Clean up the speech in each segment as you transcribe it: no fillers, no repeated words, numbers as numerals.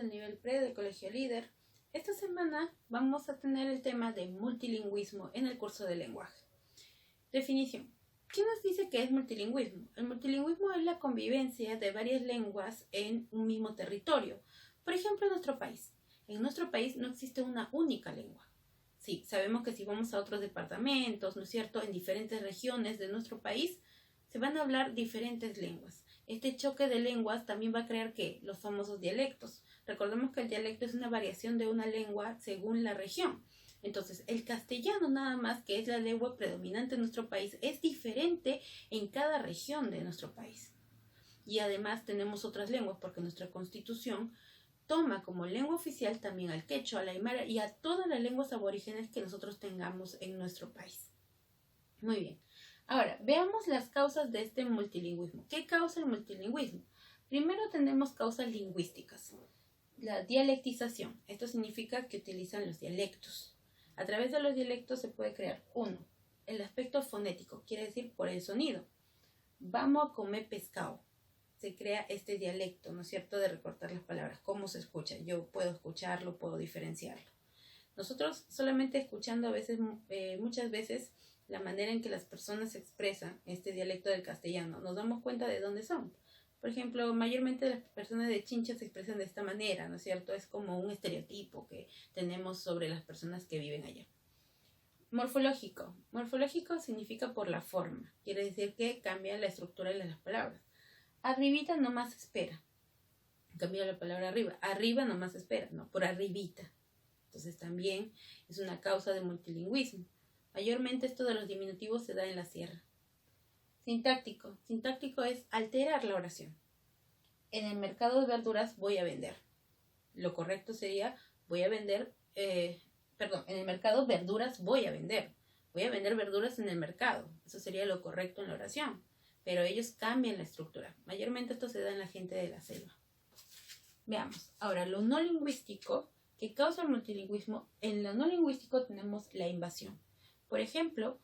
del nivel pre del Colegio Líder. Esta semana vamos a tener el tema de multilingüismo en el curso de lenguaje. Definición. ¿Quién nos dice que es multilingüismo? El multilingüismo es la convivencia de varias lenguas en un mismo territorio. Por ejemplo, en nuestro país. En nuestro país no existe una única lengua. Sí, sabemos que si vamos a otros departamentos, ¿no es cierto?, en diferentes regiones de nuestro país, se van a hablar diferentes lenguas. Este choque de lenguas también va a crear ¿qué? Los famosos dialectos. Recordemos que el dialecto es una variación de una lengua según la región. Entonces, el castellano nada más, que es la lengua predominante en nuestro país, es diferente en cada región de nuestro país. Y además tenemos otras lenguas porque nuestra Constitución toma como lengua oficial también al quechua, al aymara y a todas las lenguas aborígenes que nosotros tengamos en nuestro país. Muy bien. Ahora, veamos las causas de este multilingüismo. ¿Qué causa el multilingüismo? Primero tenemos causas lingüísticas. La dialectización. Esto significa que utilizan los dialectos. A través de los dialectos se puede crear, uno, el aspecto fonético, quiere decir por el sonido. Vamos a comer pescado. Se crea este dialecto, ¿no es cierto?, de recortar las palabras. ¿Cómo se escucha? Yo puedo escucharlo, puedo diferenciarlo. Nosotros solamente escuchando a veces, muchas veces, la manera en que las personas expresan este dialecto del castellano, nos damos cuenta de dónde son. Por ejemplo, mayormente las personas de Chincha se expresan de esta manera, ¿no es cierto? Es como un estereotipo que tenemos sobre las personas que viven allá. Morfológico. Morfológico significa por la forma. Quiere decir que cambia la estructura de las palabras. Arribita nomás espera. Cambia la palabra arriba. Arriba nomás espera, no, por arribita. Entonces también es una causa de multilingüismo. Mayormente esto de los diminutivos se da en la sierra. Sintáctico. Sintáctico es alterar la oración. En el mercado de verduras voy a vender. Lo correcto sería voy a vender, en el mercado verduras voy a vender. Voy a vender verduras en el mercado. Eso sería lo correcto en la oración. Pero ellos cambian la estructura. Mayormente esto se da en la gente de la selva. Veamos. Ahora, lo no lingüístico que causa el multilingüismo. En lo no lingüístico tenemos la invasión. Por ejemplo,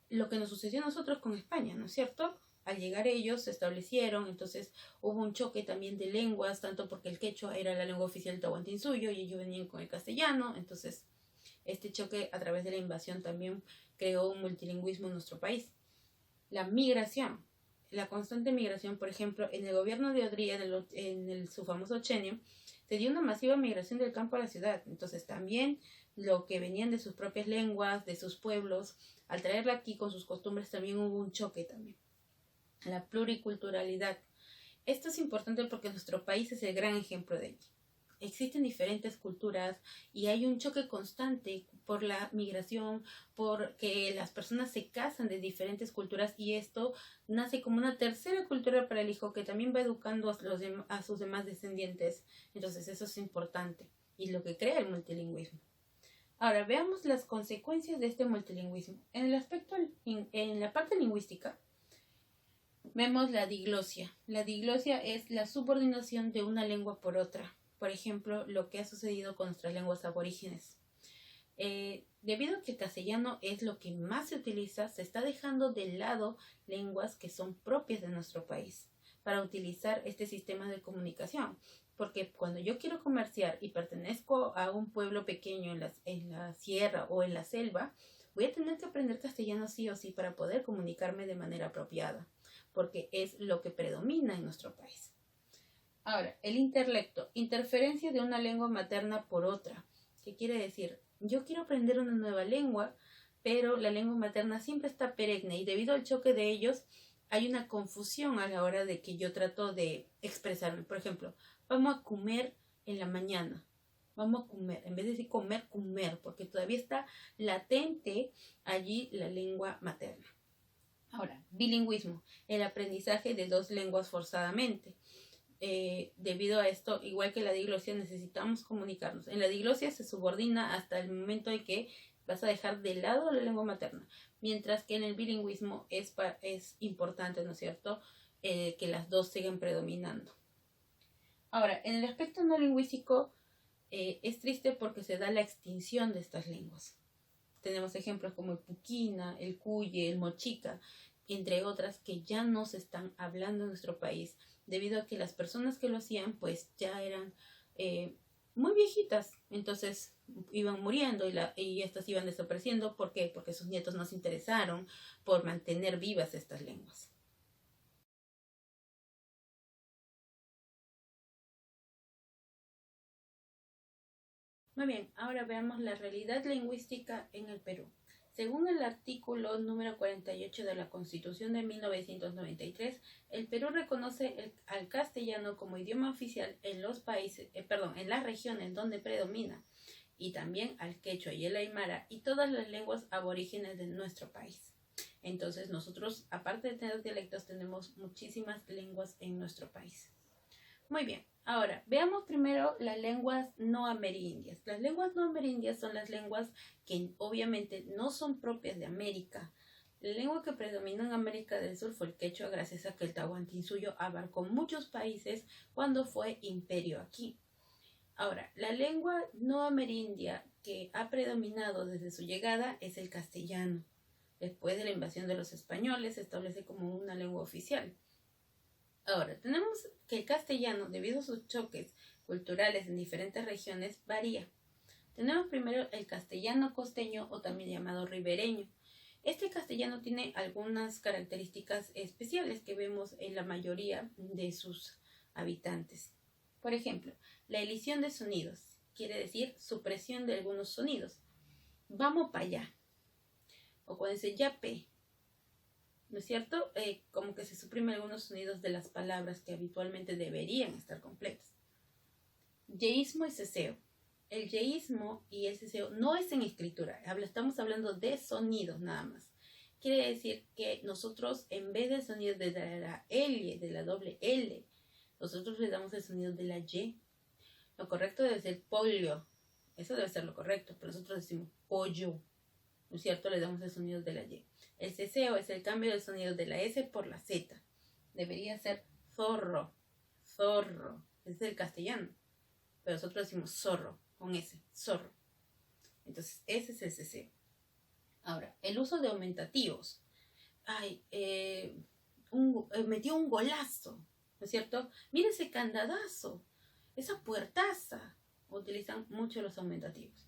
lo que nos sucedió a nosotros con España, ¿no es cierto? Al llegar ellos se establecieron, entonces hubo un choque también de lenguas, tanto porque el quechua era la lengua oficial de Tahuantinsuyo y ellos venían con el castellano, entonces este choque a través de la invasión también creó un multilingüismo en nuestro país. La migración, la constante migración, por ejemplo, en el gobierno de Odría, su famoso ochenio, se dio una masiva migración del campo a la ciudad, entonces también lo que venían de sus propias lenguas, de sus pueblos, al traerla aquí con sus costumbres también hubo un choque también. La pluriculturalidad. Esto es importante porque nuestro país es el gran ejemplo de ello. Existen diferentes culturas y hay un choque constante por la migración, porque las personas se casan de diferentes culturas y esto nace como una tercera cultura para el hijo que también va educando a sus demás descendientes. Entonces eso es importante y lo que crea el multilingüismo. Ahora, veamos las consecuencias de este multilingüismo. En la parte lingüística, vemos la diglosia. La diglosia es la subordinación de una lengua por otra. Por ejemplo, lo que ha sucedido con nuestras lenguas aborígenes. Debido a que el castellano es lo que más se utiliza, se está dejando de lado lenguas que son propias de nuestro país para utilizar este sistema de comunicación. Porque cuando yo quiero comerciar y pertenezco a un pueblo pequeño en la sierra o en la selva, voy a tener que aprender castellano sí o sí para poder comunicarme de manera apropiada, porque es lo que predomina en nuestro país. Ahora, el interlecto, interferencia de una lengua materna por otra. ¿Qué quiere decir? Yo quiero aprender una nueva lengua, pero la lengua materna siempre está perenne y debido al choque de ellos hay una confusión a la hora de que yo trato de expresarme. Por ejemplo, vamos a comer en la mañana. Vamos a comer. En vez de decir comer, porque todavía está latente allí la lengua materna. Ahora, bilingüismo. El aprendizaje de dos lenguas forzadamente. Debido a esto, igual que la diglosia, necesitamos comunicarnos. En la diglosia se subordina hasta el momento en que vas a dejar de lado la lengua materna. Mientras que en el bilingüismo es importante, ¿no es cierto?, que las dos sigan predominando. Ahora, en el aspecto no lingüístico, es triste porque se da la extinción de estas lenguas. Tenemos ejemplos como el puquina, el cuye, el mochica, entre otras que ya no se están hablando en nuestro país debido a que las personas que lo hacían pues ya eran muy viejitas, entonces iban muriendo y estas iban desapareciendo. ¿Por qué? Porque sus nietos no se interesaron por mantener vivas estas lenguas. Muy bien, ahora veamos la realidad lingüística en el Perú. Según el artículo número 48 de la Constitución de 1993, el Perú reconoce al castellano como idioma oficial en los países, en las regiones donde predomina, y también al quechua y el aymara y todas las lenguas aborígenes de nuestro país. Entonces nosotros, aparte de tener dialectos, tenemos muchísimas lenguas en nuestro país. Muy bien, ahora veamos primero las lenguas no amerindias. Las lenguas no amerindias son las lenguas que obviamente no son propias de América. La lengua que predominó en América del Sur fue el quechua, gracias a que el Tahuantinsuyo abarcó muchos países cuando fue imperio aquí. Ahora, la lengua no amerindia que ha predominado desde su llegada es el castellano. Después de la invasión de los españoles se establece como una lengua oficial. Ahora, tenemos que el castellano, debido a sus choques culturales en diferentes regiones, varía. Tenemos primero el castellano costeño o también llamado ribereño. Este castellano tiene algunas características especiales que vemos en la mayoría de sus habitantes. Por ejemplo, la elisión de sonidos, quiere decir supresión de algunos sonidos. Vamos para allá. O cuando dice yape, ¿no es cierto? Como que se suprimen algunos sonidos de las palabras que habitualmente deberían estar completas. Yeísmo y ceseo. El yeísmo y el ceseo no es en escritura, estamos hablando de sonidos nada más. Quiere decir que nosotros, en vez del sonido de la L, de la doble L, nosotros le damos el sonido de la Y. Lo correcto debe ser pollo. Eso debe ser lo correcto, pero nosotros decimos pollo. ¿No es cierto? Le damos el sonido de la Y. El ceseo es el cambio del sonido de la S por la Z. Debería ser zorro, zorro. Ese es el castellano. Pero nosotros decimos zorro, con S, zorro. Entonces, ese es el ceseo. Ahora, el uso de aumentativos. Metió un golazo, ¿no es cierto? Mira ese candadazo, esa puertaza. Utilizan mucho los aumentativos.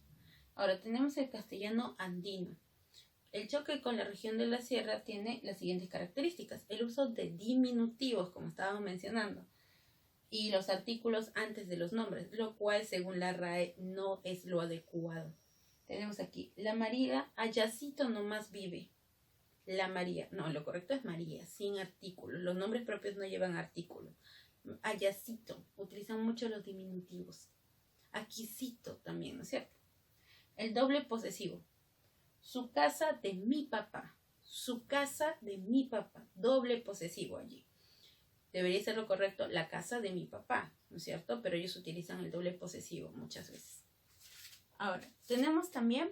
Ahora, tenemos el castellano andino. El choque con la región de la sierra tiene las siguientes características. El uso de diminutivos, como estábamos mencionando, y los artículos antes de los nombres, lo cual, según la RAE, no es lo adecuado. Tenemos aquí, la María, Ayacito nomás vive. La María, no, lo correcto es María, sin artículo. Los nombres propios no llevan artículo. Ayacito, utilizan mucho los diminutivos. Aquisito también, ¿no es cierto? El doble posesivo. Su casa de mi papá. Su casa de mi papá. Doble posesivo allí. Debería ser lo correcto, la casa de mi papá, ¿no es cierto? Pero ellos utilizan el doble posesivo muchas veces. Ahora, tenemos también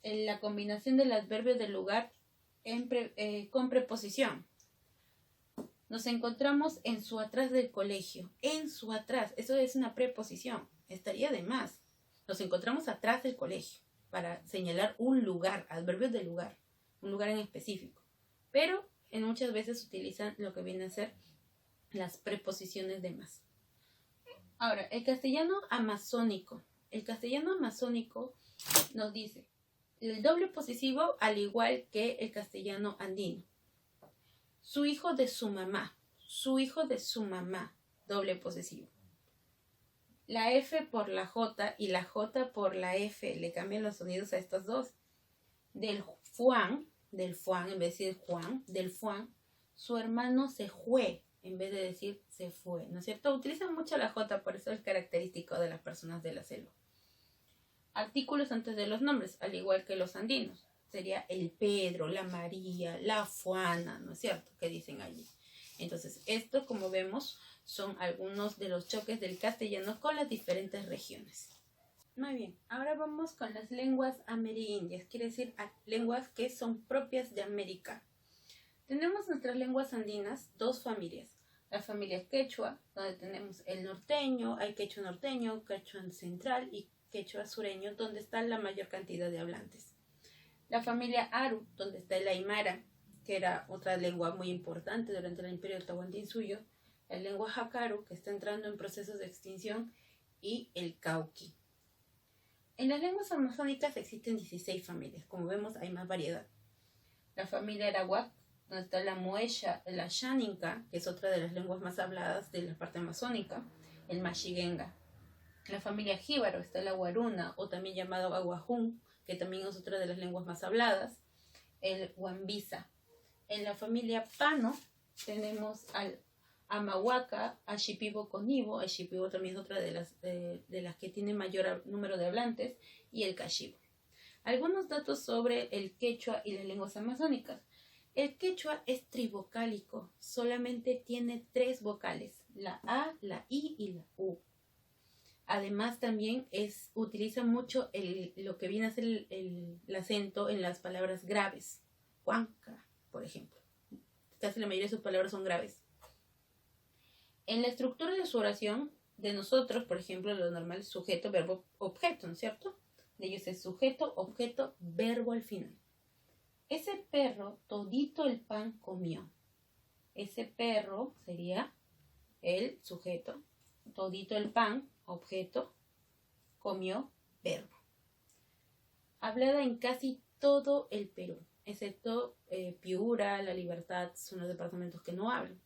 la combinación del adverbio del lugar con preposición. Nos encontramos en su atrás del colegio. En su atrás. Eso es una preposición. Estaría de más. Nos encontramos atrás del colegio para señalar un lugar, adverbios de lugar, un lugar en específico. Pero muchas veces utilizan lo que viene a ser las preposiciones de más. Ahora, el castellano amazónico. El castellano amazónico nos dice el doble posesivo al igual que el castellano andino. Su hijo de su mamá. Su hijo de su mamá. Doble posesivo. La F por la J y la J por la F. Le cambian los sonidos a estos dos. Del Juan, en vez de decir Juan, del Juan, su hermano se fue, en vez de decir se fue, ¿no es cierto? Utilizan mucho la J, por eso es característico de las personas de la selva. Artículos antes de los nombres, al igual que los andinos. Sería el Pedro, la María, la Juana, ¿no es cierto? Que dicen allí. Entonces, esto, como vemos, son algunos de los choques del castellano con las diferentes regiones. Muy bien, ahora vamos con las lenguas amerindias, quiere decir lenguas que son propias de América. Tenemos nuestras lenguas andinas, dos familias. La familia quechua, donde tenemos el norteño, hay quechua norteño, quechua central y quechua sureño, donde está la mayor cantidad de hablantes. La familia aru, donde está el aymara, que era otra lengua muy importante durante el imperio del Tahuantinsuyo. la lengua Jakaru, que está entrando en procesos de extinción, y el Cauqui. En las lenguas amazónicas existen 16 familias. Como vemos, hay más variedad. La familia Arawak, donde está la Muesha, la Xáninca, que es otra de las lenguas más habladas de la parte amazónica, el Mashigenga. La familia Jíbaro, está la Guaruna, o también llamado Aguajún, que también es otra de las lenguas más habladas, el Huambisa. En la familia Pano tenemos al Amahuaca, a Shipibo Conibo, el Shipibo también es otra de las que tiene mayor número de hablantes, y el Cashibo. Algunos datos sobre el quechua y las lenguas amazónicas. El quechua es trivocálico, solamente tiene 3 vocales, la A, la I y la U. Además también utiliza mucho lo que viene a ser el acento en las palabras graves. Huanca, por ejemplo. Casi la mayoría de sus palabras son graves. En la estructura de su oración, de nosotros, por ejemplo, lo normal es sujeto, verbo, objeto, ¿no es cierto? De ellos es sujeto, objeto, verbo al final. Ese perro todito el pan comió. Ese perro sería el sujeto, todito el pan, objeto, comió, verbo. Hablada en casi todo el Perú, excepto Piura, La Libertad, son los departamentos que no hablan.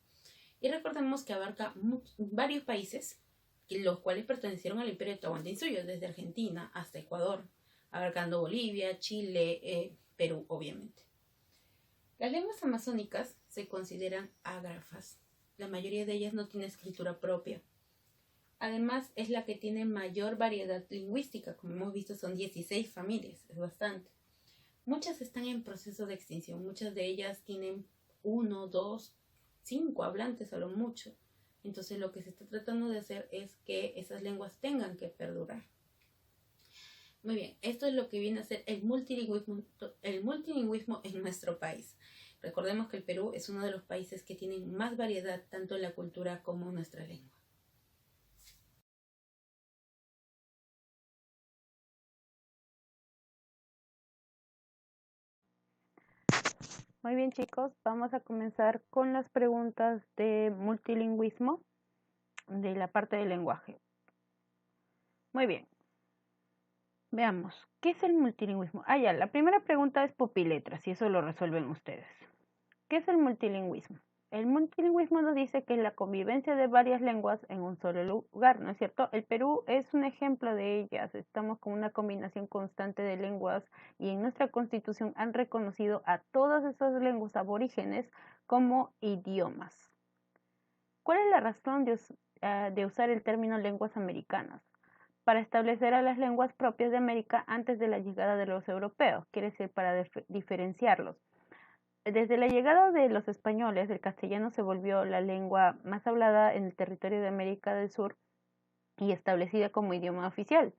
Y recordemos que abarca varios países, los cuales pertenecieron al Imperio Tahuantinsuyo, desde Argentina hasta Ecuador, abarcando Bolivia, Chile, Perú, obviamente. Las lenguas amazónicas se consideran ágrafas. La mayoría de ellas no tiene escritura propia. Además, es la que tiene mayor variedad lingüística. Como hemos visto, son 16 familias, es bastante. Muchas están en proceso de extinción. Muchas de ellas tienen 1, 2, 5 hablantes a lo mucho. Entonces, lo que se está tratando de hacer es que esas lenguas tengan que perdurar. Muy bien, esto es lo que viene a ser el multilingüismo en nuestro país. Recordemos que el Perú es uno de los países que tienen más variedad tanto en la cultura como en nuestra lengua. Muy bien, chicos, vamos a comenzar con las preguntas de multilingüismo de la parte del lenguaje. Muy bien. Veamos, ¿qué es el multilingüismo? Ya, la primera pregunta es pupiletras y eso lo resuelven ustedes. ¿Qué es el multilingüismo? El multilingüismo nos dice que es la convivencia de varias lenguas en un solo lugar, ¿no es cierto? El Perú es un ejemplo de ellas. Estamos con una combinación constante de lenguas y en nuestra constitución han reconocido a todas esas lenguas aborígenes como idiomas. ¿Cuál es la razón de usar el término lenguas americanas? Para establecer a las lenguas propias de América antes de la llegada de los europeos, quiere decir para diferenciarlos. Desde la llegada de los españoles, el castellano se volvió la lengua más hablada en el territorio de América del Sur y establecida como idioma oficial.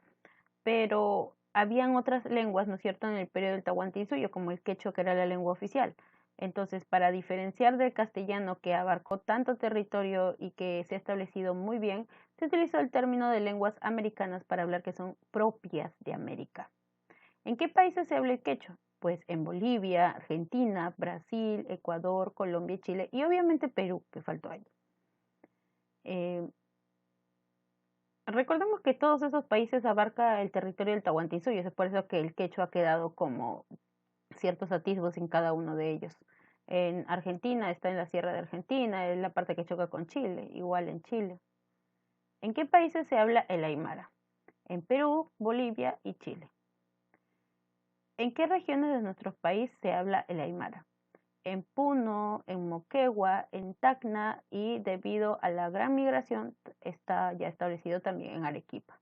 Pero habían otras lenguas, ¿no es cierto?, en el periodo del Tahuantinsuyo, como el quechua, que era la lengua oficial. Entonces, para diferenciar del castellano, que abarcó tanto territorio y que se ha establecido muy bien, se utilizó el término de lenguas americanas para hablar que son propias de América. ¿En qué países se habla el quechua? Pues en Bolivia, Argentina, Brasil, Ecuador, Colombia, Chile y obviamente Perú, que faltó ahí. Recordemos que todos esos países abarca el territorio del Tahuantinsuyo, es por eso que el quechua ha quedado como ciertos atisbos en cada uno de ellos. En Argentina está en la Sierra de Argentina, es la parte que choca con Chile, igual en Chile. ¿En qué países se habla el aymara? En Perú, Bolivia y Chile. ¿En qué regiones de nuestro país se habla el aymara? En Puno, en Moquegua, en Tacna y debido a la gran migración está ya establecido también en Arequipa.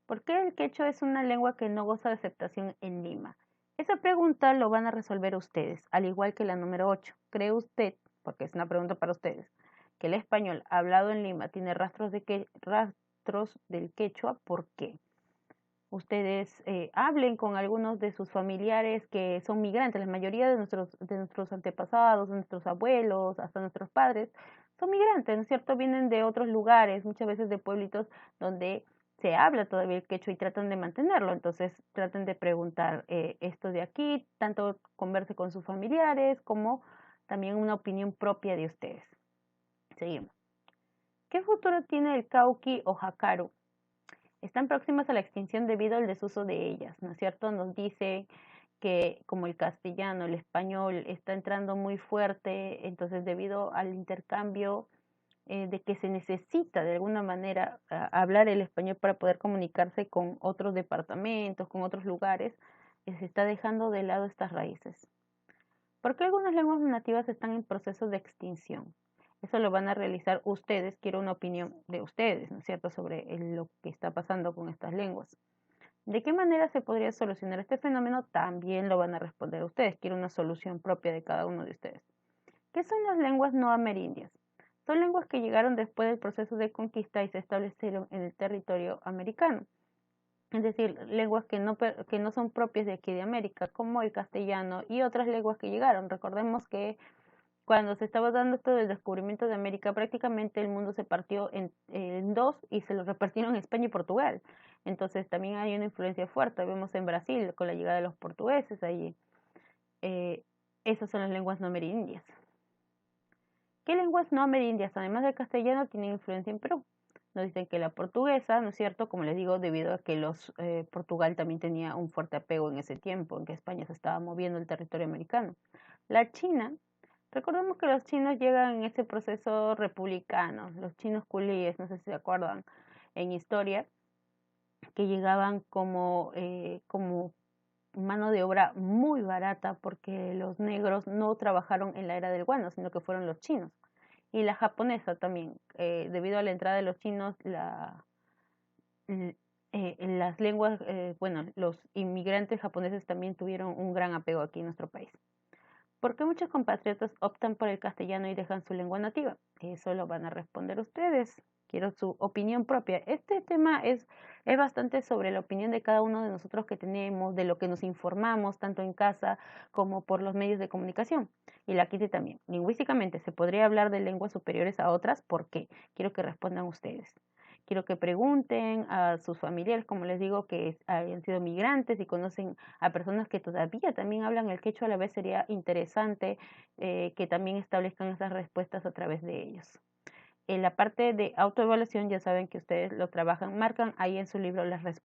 ¿Por qué el quechua es una lengua que no goza de aceptación en Lima? Esa pregunta lo van a resolver ustedes, al igual que la número 8. ¿Cree usted, porque es una pregunta para ustedes, que el español hablado en Lima tiene rastros del quechua? ¿Por qué? Ustedes hablen con algunos de sus familiares que son migrantes. La mayoría de nuestros antepasados, nuestros abuelos, hasta nuestros padres, son migrantes, ¿no es cierto? Vienen de otros lugares, muchas veces de pueblitos donde se habla todavía el quechua y tratan de mantenerlo. Entonces traten de preguntar esto de aquí, tanto converse con sus familiares como también una opinión propia de ustedes. Seguimos. ¿Qué futuro tiene el cauqui o jacaru? Están próximas a la extinción debido al desuso de ellas, ¿no es cierto? Nos dice que como el castellano, el español está entrando muy fuerte, entonces debido al intercambio de que se necesita de alguna manera hablar el español para poder comunicarse con otros departamentos, con otros lugares, se está dejando de lado estas raíces. ¿Por qué algunas lenguas nativas están en proceso de extinción? Eso lo van a realizar ustedes, quiero una opinión de ustedes, ¿no es cierto?, sobre lo que está pasando con estas lenguas. ¿De qué manera se podría solucionar este fenómeno? También lo van a responder ustedes, quiero una solución propia de cada uno de ustedes. ¿Qué son las lenguas no amerindias? Son lenguas que llegaron después del proceso de conquista y se establecieron en el territorio americano. Es decir, lenguas que no son propias de aquí de América, como el castellano y otras lenguas que llegaron. Recordemos que cuando se estaba dando esto del descubrimiento de América, prácticamente el mundo se partió en dos y se lo repartieron España y Portugal. Entonces también hay una influencia fuerte. Vemos en Brasil con la llegada de los portugueses allí. Esas son las lenguas no amerindias. ¿Qué lenguas no amerindias, además del castellano, tienen influencia en Perú? Nos dicen que la portuguesa, ¿no es cierto? Como les digo, debido a que Portugal también tenía un fuerte apego en ese tiempo, en que España se estaba moviendo el territorio americano. La china, recordemos que los chinos llegan en ese proceso republicano, los chinos culíes, no sé si se acuerdan, en historia, que llegaban como mano de obra muy barata porque los negros no trabajaron en la era del guano, sino que fueron los chinos. Y la japonesa también, debido a la entrada de los chinos, las lenguas, bueno, los inmigrantes japoneses también tuvieron un gran apego aquí en nuestro país. ¿Por qué muchos compatriotas optan por el castellano y dejan su lengua nativa? Eso lo van a responder ustedes. Quiero su opinión propia. Este tema es bastante sobre la opinión de cada uno de nosotros que tenemos, de lo que nos informamos, tanto en casa como por los medios de comunicación. Y la quite también. Lingüísticamente, ¿se podría hablar de lenguas superiores a otras? ¿Por qué? Quiero que respondan ustedes. Quiero que pregunten a sus familiares, como les digo, que hayan sido migrantes y conocen a personas que todavía también hablan el quechua. A la vez sería interesante que también establezcan esas respuestas a través de ellos. En la parte de autoevaluación ya saben que ustedes lo trabajan, marcan ahí en su libro las respuestas.